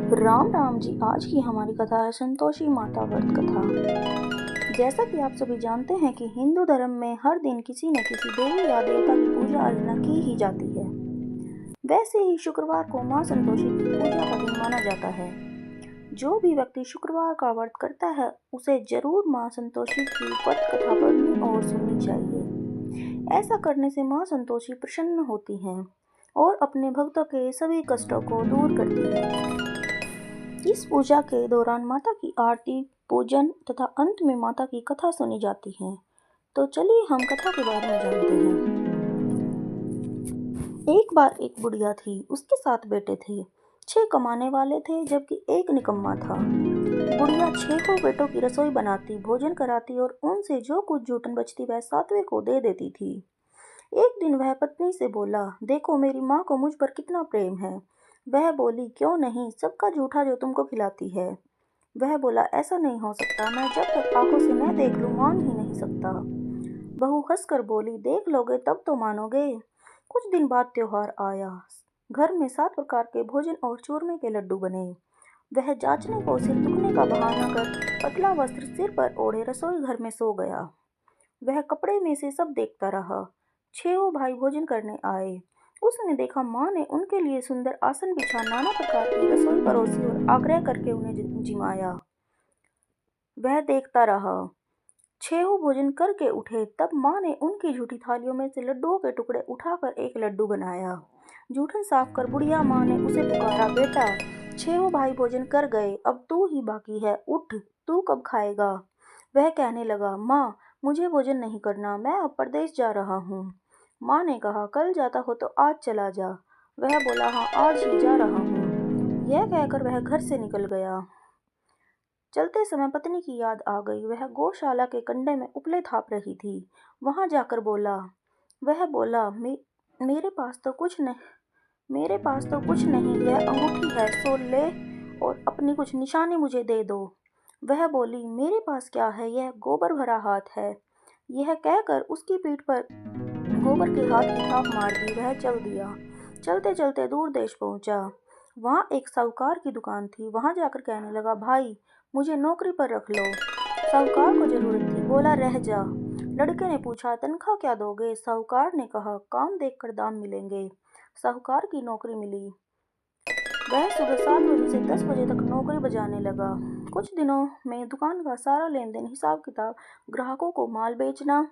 राम राम जी। आज की हमारी कथा है संतोषी माता व्रत कथा। जैसा कि आप सभी जानते हैं कि हिंदू धर्म में हर दिन किसी न किसी देवी या देवता की पूजा अर्चना की ही जाती है। वैसे ही शुक्रवार को मां संतोषी की पूजा का दिन माना जाता है। जो भी व्यक्ति शुक्रवार का व्रत करता है उसे जरूर मां संतोषी की व्रत कथा पढ़नी और सुननी चाहिए। ऐसा करने से मां संतोषी प्रसन्न होती हैं और अपने भक्तों के सभी कष्टों को दूर करती है। इस पूजा के दौरान माता की आरती, पूजन तथा अंत में माता की कथा सुनी जाती है। तो चलिए हम कथा के बारे में जानते हैं। एक बार एक बुढ़िया थी, उसके 7 बेटे थे। 6 कमाने वाले थे जबकि एक निकम्मा था। बुढ़िया 6 बेटों की रसोई बनाती, भोजन कराती और उनसे जो कुछ जूठन बचती वह 7वें को दे देती थी। एक दिन वह पत्नी से बोला, देखो मेरी माँ को मुझ पर कितना प्रेम है। वह बोली, क्यों नहीं, सबका जूठा जो तुमको खिलाती है। वह बोला, ऐसा नहीं हो सकता, मैं जब तक आंखों से न देख लूं मान ही नहीं सकता। बहू हंसकर बोली, देख लोगे तब तो मानोगे। कुछ दिन बाद त्योहार आया। घर में 7 प्रकार के भोजन और चूरमे के लड्डू बने। वह जांचने को सिर दुखने का बहाना कर पतला वस्त्र सिर पर ओढ़े रसोई घर में सो गया। वह कपड़े में से सब देखता रहा। 6 भाई भोजन करने आए। उसने देखा माँ ने उनके लिए सुंदर आसन बिछा नाना प्रकार की रसोई परोसी और आग्रह करके उन्हें जिमाया। वह देखता रहा। 6 भोजन करके उठे तब माँ ने उनकी झूठी थालियों में से लड्डुओं के टुकड़े उठाकर एक लड्डू बनाया। जूठन साफ कर बुढ़िया माँ ने उसे पुकारा, बेटा 6 भाई भोजन कर गए, अब तू ही बाकी है, उठ, तू कब खाएगा। वह कहने लगा, माँ मुझे भोजन नहीं करना, मैं अब परदेश जा रहा हूँ। माँ ने कहा, कल जाता हो तो आज चला जा। वह बोला, हाँ आज ही जा रहा हूँ। यह कहकर वह घर से निकल गया। चलते समय पत्नी की याद आ गई। वह गौशाला के कंडे में उपले थाप रही थी। वहां जाकर बोला, वह बोला, मेरे पास तो कुछ नहीं, यह अंगूठी है, सो ले और अपनी कुछ निशानी मुझे दे दो। वह बोली, मेरे पास क्या है, यह गोबर भरा हाथ है। यह कहकर उसकी पीठ पर गोबर के हाथ की थाप मार दी। वह चल दिया। चलते चलते दूर देश पहुंचा। वहां एक साहूकार की दुकान थी। वहां जाकर कहने लगा, भाई मुझे नौकरी पर रख लो। साहूकार को जरूरत थी, बोला, रह जा। लड़के ने पूछा, तनख्वाह क्या दोगे। साहूकार ने कहा, काम देखकर दाम मिलेंगे। साहूकार की नौकरी मिली। वह सुबह 7 बजे से 10 बजे तक नौकरी बजाने लगा। कुछ दिनों में दुकान का सारा लेन देन, हिसाब किताब, ग्राहकों को माल बेचना,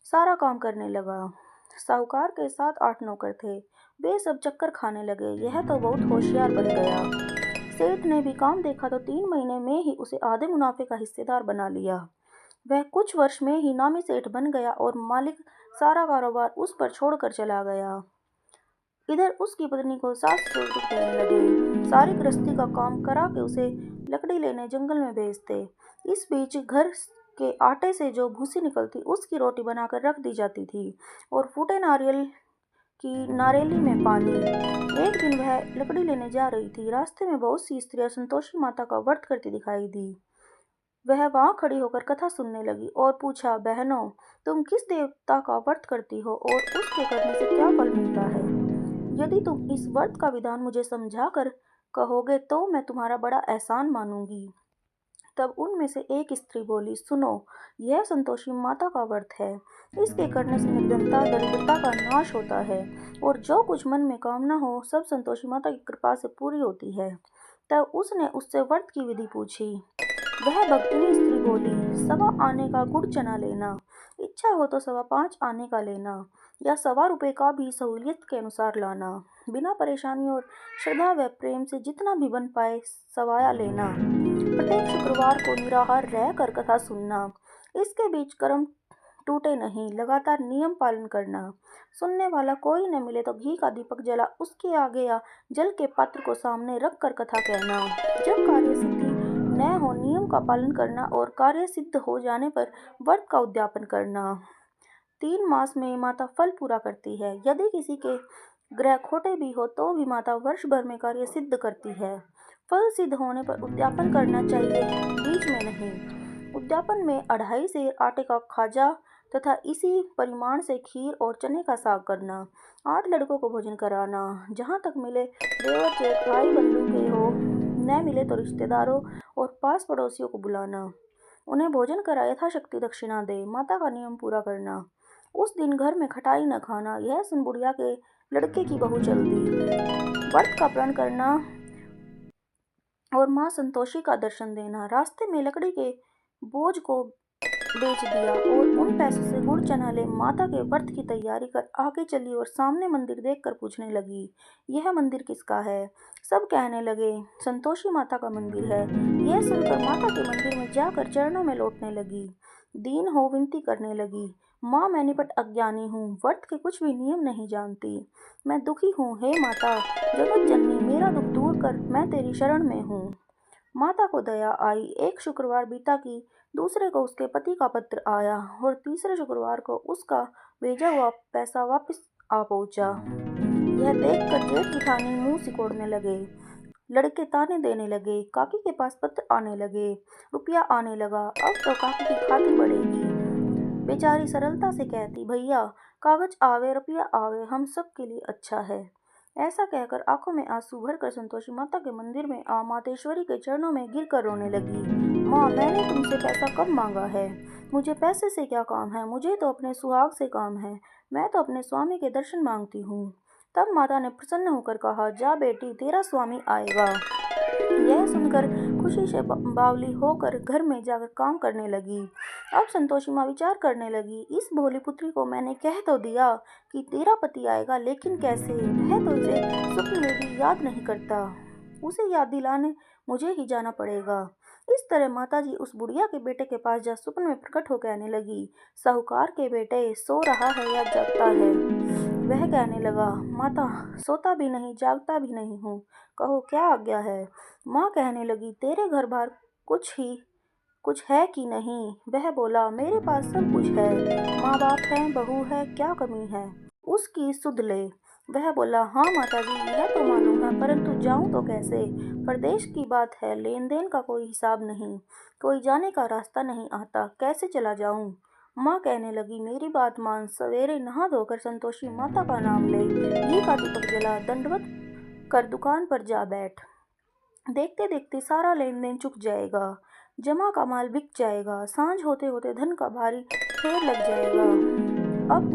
सारा काम करने लगा। साहूकार के 7-8 नौकर थे। वे सब चक्कर खाने लगे। यह तो बहुत होशियार बन गया। सेठ ने भी काम देखा तो 3 महीने में ही उसे आधे मुनाफे का हिस्सेदार बना लिया। वह कुछ वर्ष में ही नामी सेठ बन गया और मालिक सारा कारोबार उस पर छोड़कर चला गया। इधर उसकी पत्नी को सास ससुर दुख देने लगे। सारी गृहस्थी का काम करा के उसे लकड़ी लेने जंगल में भेजते। इस बीच घर के आटे से जो भूसी निकलती उसकी रोटी बनाकर रख दी जाती थी और फूटे नारियल की नारेली में पानी। एक दिन वह लकड़ी लेने जा रही थी। रास्ते में बहुत सी स्त्रियां संतोषी माता का व्रत करती दिखाई दी। वह वहां खड़ी होकर कथा सुनने लगी और पूछा, बहनों तुम किस देवता का व्रत करती हो और उसके करने से क्या फल मिलता है। यदि तुम इस व्रत का विधान मुझे समझा कर कहोगे तो मैं तुम्हारा बड़ा एहसान मानूंगी। तब उनमें से एक स्त्री बोली, सुनो, यह संतोषी माता का व्रत है। इसके करने से निर्धनता, दरिद्रता का नाश होता है और जो कुछ मन में कामना हो सब संतोषी माता की कृपा से पूरी होती है। तब उसने उससे व्रत की विधि पूछी। वह भक्तिनी स्त्री बोली, 1.25 आने का गुड़ चना लेना, इच्छा हो तो 5.25 आने का लेना या 1.25 रुपये का भी सहूलियत के अनुसार लाना। बिना परेशानी और श्रद्धा व प्रेम से जितना भी बन पाए सवाया लेना। प्रत्येक शुक्रवार को निराहार रह कर कथा सुनना। इसके बीच कर्म टूटे नहीं, लगातार नियम पालन करना। सुनने वाला कोई न मिले तो घी का दीपक जला उसके आगे या जल के पात्र को सामने रख कर कथा कहना। जब कार्य सिद्धि न हो नियम का पालन करना और कार्य सिद्ध हो जाने पर व्रत का उद्यापन करना। 3 मास में माता फल पूरा करती है। यदि किसी के ग्रह खोटे भी हो तो भी माता वर्ष भर में कार्य सिद्ध करती है। फल सिद्ध होने पर उद्यापन करना चाहिए, बीच में नहीं। उद्यापन में 2.5 सेर आटे का खाजा तथा इसी परिमाण से खीर और चने का साग करना। 8 लड़कों को भोजन कराना। जहाँ तक मिले देवर जेठ भाई बंधु के हो, न न मिले तो रिश्तेदारों और पास पड़ोसियों को बुलाना, उन्हें भोजन करा यथाशक्ति दक्षिणा दे, माता का नियम पूरा करना। उस दिन घर में खटाई न खाना। यह सुन बुढ़िया के लड़के की बहू चल दी। व्रत का प्रण करना और माँ संतोषी का दर्शन देना। रास्ते में लकड़ी के बोझ को बेच दिया और उन पैसों से गुड़ चना ले माता के व्रत की तैयारी कर आगे चली और सामने मंदिर देखकर पूछने लगी, यह मंदिर किसका है? सब कहने लगे, संतोषी माता का मंदिर है। यह सुनकर माता के मंदिर में जाकर चरणों में लौटने लगी। दीन हो विनती करने लगी, माँ मैं निपट अज्ञानी हूँ, व्रत के कुछ भी नियम नहीं जानती, मैं दुखी हूँ। हे माता जगत जननी, मेरा दुख दूर कर, मैं तेरी शरण में हूँ। माता को दया आई। एक शुक्रवार बीता कि दूसरे को उसके पति का पत्र आया और तीसरे शुक्रवार को उसका भेजा हुआ पैसा वापस आ पहुंचा। यह देखकर जेठ जिठानी मुंह सिकोड़ने लगे। लड़के ताने देने लगे, काकी के पास पत्र आने लगे, रुपया आने लगा, अब तो काकी की खातिर बढ़ेगी। बेचारी सरलता से कहती, भैया कागज आवे रुपया आवे, हम सब के लिए अच्छा है। ऐसा कहकर आंखों में आंसू भरकर संतोषी माता के मंदिर में आ मातेश्वरी के चरणों में गिरकर रोने लगी। माँ मैंने तुमसे पैसा कब मांगा है? मुझे पैसे से क्या काम है? मुझे तो अपने सुहाग से काम है। मैं तो अपने स्वामी के दर्शन मांगती हूँ। तब माता ने प्रसन्न होकर कहा, जा बेटी तेरा स्वामी आएगा। यह सुनकर खुशी से बावली होकर घर में जाकर काम करने लगी। अब संतोषी माँ विचार करने लगी, इस भोली पुत्री को मैंने कह तो दिया कि तेरा पति आएगा, लेकिन कैसे? वह तो इसे स्वप्न में भी याद नहीं करता। उसे याद दिलाने मुझे ही जाना पड़ेगा। इस तरह माताजी उस बुढ़िया के बेटे के पास जा स्वप्न में प्रकट हो कहने लगी, साहूकार के बेटे सो रहा है या जागता है? वह कहने लगा, माता सोता भी नहीं जागता भी नहीं हूँ, कहो क्या आज्ञा है? माँ कहने लगी, तेरे घर बार कुछ है कि नहीं? वह बोला, मेरे पास सब कुछ है, माँ बाप है, बहू है, क्या कमी है? उसकी सुध ले। वह बोला, हाँ माताजी यह तो मालूम है, परंतु जाऊं तो कैसे? प्रदेश की बात है, लेन देन का कोई हिसाब नहीं, कोई जाने का रास्ता नहीं आता, कैसे चला जाऊं? माँ कहने लगी, मेरी बात मान, सवेरे नहा धोकर संतोषी माता का नाम ले, घी का दीपक जला, दंडवत कर दुकान पर जा बैठ। देखते देखते सारा लेन देन चुक जाएगा, जमा का माल बिक जाएगा, सांझ होते होते धन का भारी ढेर लग जाएगा। अब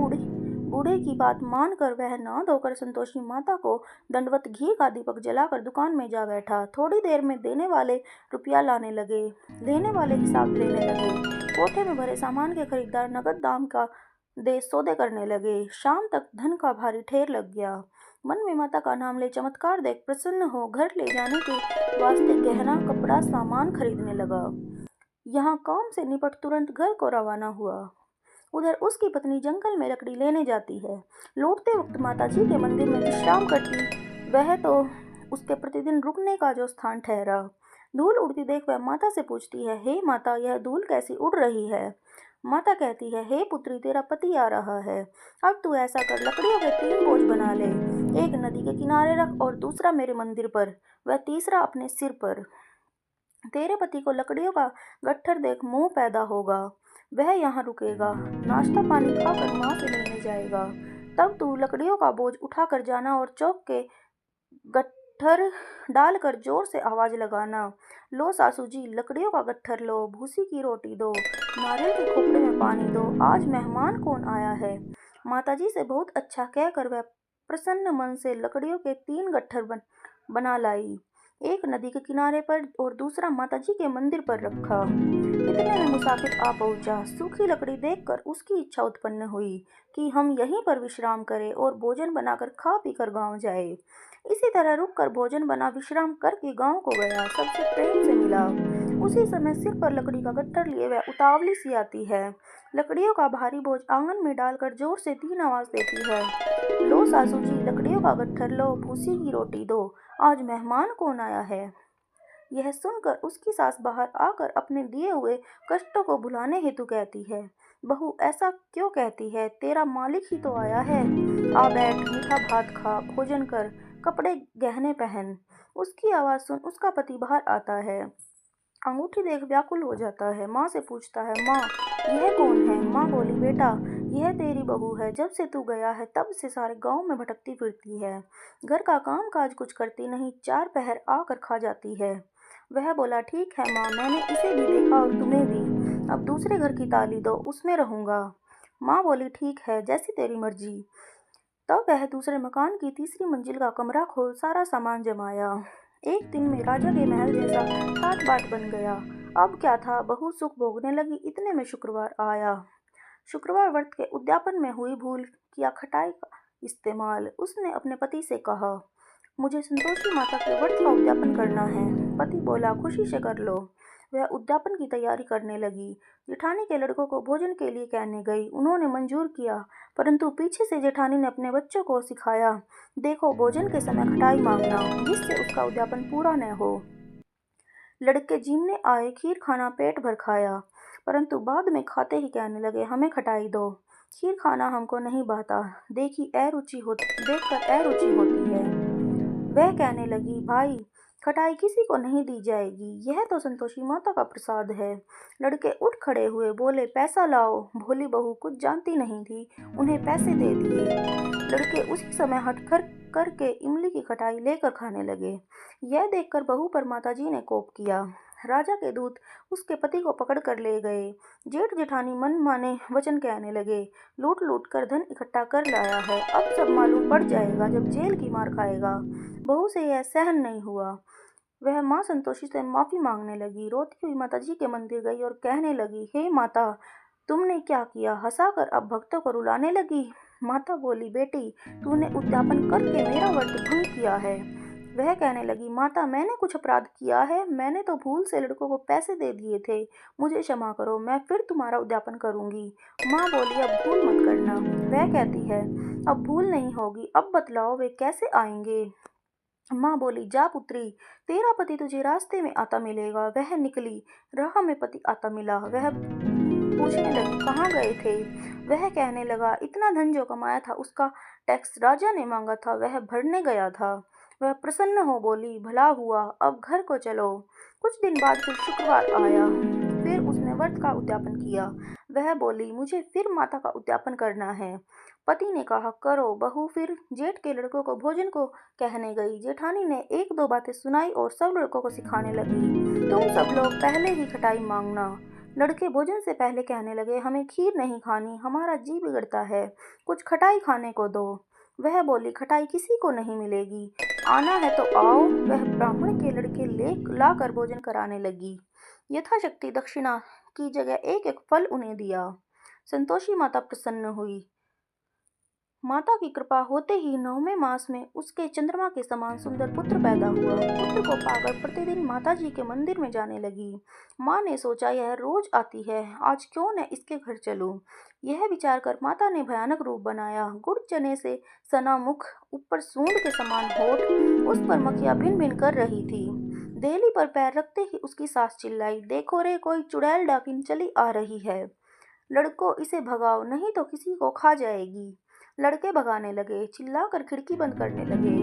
बूढ़े की बात मानकर वह नहा धोकर संतोषी माता को दंडवत घी का दीपक जलाकर दुकान में जा बैठा। थोड़ी देर में देने वाले रुपया लाने लगे, लेने वाले हिसाब लेने लगे। कोठे में भरे सामान के खरीदार नगद दाम का दे सौदे करने लगे। शाम तक धन का भारी ढेर लग गया। मन में माता का नाम ले चमत्कार देख प्रसन्न हो घर ले जाने के वास्ते गहना कपड़ा सामान खरीदने लगा। यहाँ काम से निपट तुरंत घर को रवाना हुआ। उधर उसकी पत्नी जंगल में लकड़ी लेने जाती है। लौटते वक्त माताजी के मंदिर में विश्राम करती। वह तो उसके प्रतिदिन रुकने का जो स्थान ठहरा। धूल उड़ती देख वह माता से पूछती है, हे माता यह धूल कैसी उड़ रही है? माता कहती है, हे पुत्री तेरा पति आ रहा है, अब तू ऐसा कर लकड़ियों के 3 बोझ बना ले, एक नदी के किनारे रख और दूसरा मेरे मंदिर पर, वह तीसरा अपने सिर पर। तेरे पति को लकड़ियों का गट्ठर देख मोह पैदा होगा, वह यहाँ रुकेगा, नाश्ता पानी खाकर माँ से मिलने जाएगा। तब तू लकड़ियों का बोझ उठाकर जाना और चौक के गट्ठर डालकर जोर से आवाज लगाना, लो सासू जी लकड़ियों का गट्ठर लो, भूसी की रोटी दो, नारियल के खोपड़े में पानी दो, आज मेहमान कौन आया है? माताजी से बहुत अच्छा कहकर वह प्रसन्न मन से लकड़ियों के 3 गट्ठर बना लाई। एक नदी के किनारे पर और दूसरा माताजी के मंदिर पर रखा। इतने में मुसाफिर आ पहुंचा। सूखी लकड़ी देखकर उसकी इच्छा उत्पन्न हुई कि हम यहीं पर विश्राम करें और भोजन बनाकर खा पीकर गांव जाए। इसी तरह रुककर भोजन बना विश्राम करके गांव को गया, सबसे प्रेम से मिला। उसी समय सिर पर लकड़ी का गट्ठर लिए वह उतावली सी आती है। लकड़ियों का भारी बोझ आंगन में डालकर जोर से 3 आवाज देती है, लो सासू जी लकड़ियों का गट्ठर लो, भूसी की रोटी दो, आज मेहमान कौन आया है? यह सुनकर उसकी सास बाहर आकर अपने दिए हुए कष्टों को भुलाने हेतु कहती है, बहू ऐसा क्यों कहती है? तेरा मालिक ही तो आया है, आ बैठ, मीठा भात खा, भोजन कर, कपड़े गहने पहन। उसकी आवाज सुन उसका पति बाहर आता है। अंगूठी देख व्याकुल हो जाता है। माँ से पूछता है, माँ यह कौन है? माँ बोली, बेटा यह तेरी बहू है, जब से तू गया है तब से सारे गांव में भटकती फिरती है, घर का काम काज कुछ करती नहीं, चार पहर आकर खा जाती है। वह बोला, ठीक है माँ, मैंने इसे भी देखा और तुम्हें भी। अब दूसरे घर की ताली दो, उसमें रहूंगा। माँ बोली, ठीक है, जैसी तेरी मर्जी। तब वह दूसरे मकान की तीसरी मंजिल का कमरा खोल सारा सामान जमाया। एक दिन में राजा के महल जैसा ठाट बाट बन गया। अब क्या था, बहू सुख भोगने लगी। इतने में शुक्रवार आया। शुक्रवार व्रत के उद्यापन में हुई भूल किया खटाई का इस्तेमाल। उसने अपने पति से कहा, मुझे संतोषी माता के व्रत का उद्यापन करना है। पति बोला, खुशी से कर लो। वह उद्यापन की तैयारी करने लगी। जेठानी के लड़कों को भोजन के लिए कहने गई। उन्होंने मंजूर किया, परंतु पीछे से जेठानी ने अपने बच्चों को सिखाया, देखो भोजन के समय खटाई मांगना, जिससे उसका उद्यापन पूरा न हो। लड़के जीमने आए, खीर खाना पेट भर खाया, परंतु बाद में खाते ही कहने लगे, हमें खटाई दो, खीर खाना हमको नहीं भाता। देखकर अरुचि होती है। वह कहने लगी, भाई खटाई किसी को नहीं दी जाएगी, यह तो संतोषी माता का प्रसाद है। लड़के उठ खड़े हुए, बोले, पैसा लाओ। भोली बहू कुछ जानती नहीं थी, उन्हें पैसे दे दिए। लड़के उसी समय हट करके इमली की खटाई लेकर खाने लगे। यह देखकर बहू पर माताजी ने कोप किया। राजा के दूत उसके पति को पकड़ कर ले गए। जेठ जेठानी मन माने वचन कहने लगे, लूट लूट कर धन इकट्ठा कर लाया है, अब सब मालूम पड़ जाएगा जब जेल की मार खाएगा। बहू से यह सहन नहीं हुआ। वह माँ संतोषी से माफी मांगने लगी। रोती हुई माताजी के मंदिर गई और कहने लगी, हे माता, तुमने क्या किया? हंसाकर अब भक्तों को रुलाने लगी। माता बोली, बेटी, तूने उद्यापन करके मेरा व्रत भंग किया है। वह कहने लगी, माता, मैंने कुछ अपराध किया है? मैंने तो भूल से लड़कों को पैसे दे दिए थे, मुझे क्षमा करो, मैं फिर तुम्हारा उद्यापन करूंगी। माँ बोली, अब भूल मत करना। वह कहती है, अब भूल नहीं होगी, अब बतलाओ वे कैसे आएंगे? माँ बोली, जा पुत्री, तेरा पति तुझे रास्ते में आता मिलेगा। वह निकली, राह में पति आता मिला। वह पूछने लगी, कहाँ गए थे? वह कहने लगा, इतना धन जो कमाया था उसका टैक्स राजा ने मांगा था, वह भरने गया था। वह प्रसन्न हो बोली, भला हुआ, अब घर को चलो। कुछ दिन बाद फिर शुक्रवार आया। फिर उसने व्रत का उद्यापन किया। वह बोली, मुझे फिर माता का उद्यापन करना है। पति ने कहा, करो। बहू फिर जेठ के लड़कों को भोजन को कहने गई। जेठानी ने एक दो बातें सुनाई और सब लड़कों को सिखाने लगी, तुम सब लोग पहले ही खटाई मांगना। लड़के भोजन से पहले कहने लगे, हमें खीर नहीं खानी, हमारा जी बिगड़ता है, कुछ खटाई खाने को दो। वह बोली, खटाई किसी को नहीं मिलेगी, आना है तो आओ। वह ब्राह्मण के लड़के ले लाकर भोजन कराने लगी। यथाशक्ति दक्षिणा की जगह एक एक फल उन्हें दिया। संतोषी माता प्रसन्न हुई। माता की कृपा होते ही 9वें मास में उसके चंद्रमा के समान सुंदर पुत्र पैदा हुआ। पुत्र को पाकर प्रतिदिन माता जी के मंदिर में जाने लगी। माँ ने सोचा, यह रोज आती है, आज क्यों न इसके घर चलूं। यह विचार कर माता ने भयानक रूप बनाया। गुड़ चने से सना मुख, ऊपर सूंड के समान होठ, उस पर मक्खियाँ भिन भिन कर रही थी। देहली पर पैर रखते ही उसकी सास चिल्लाई, देखो रे, कोई चुड़ैल डाकिन चली आ रही है, लड़कों इसे भगाओ, नहीं तो किसी को खा जाएगी। लड़के भगाने लगे, चिल्लाकर खिड़की बंद करने लगे।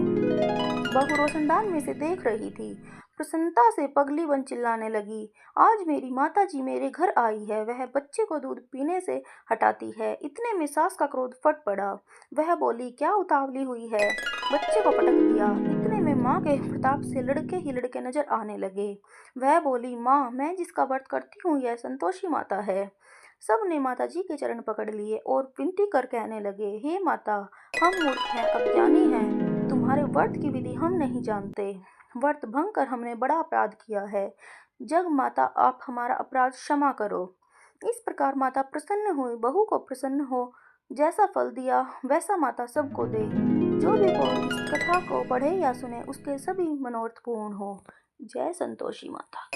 बहू रोशनदान में से देख रही थी। प्रसन्नता से पगली बन चिल्लाने लगी, आज मेरी माता जी मेरे घर आई है, वह बच्चे को दूध पीने से हटाती है। इतने में सास का क्रोध फट पड़ा। वह बोली, क्या उतावली हुई है, बच्चे को पटक दिया। इतने में माँ के प्रताप से लड़के ही लड़के नजर आने लगे। वह बोली, माँ, मैं जिसका व्रत करती हूँ यह संतोषी माता है। सब ने माता जी के चरण पकड़ लिए और विनती कर कहने लगे, हे माता, हम मूर्ख हैं, अज्ञानी हैं, तुम्हारे व्रत की विधि हम नहीं जानते। व्रत भंग कर हमने बड़ा अपराध किया है। जग माता, आप हमारा अपराध क्षमा करो। इस प्रकार माता प्रसन्न हुई। बहू को प्रसन्न हो, जैसा फल दिया वैसा माता सबको दे। जो भी कोई इस कथा को पढ़े या सुने उसके सभी मनोरथ पूर्ण हो। जय संतोषी माता।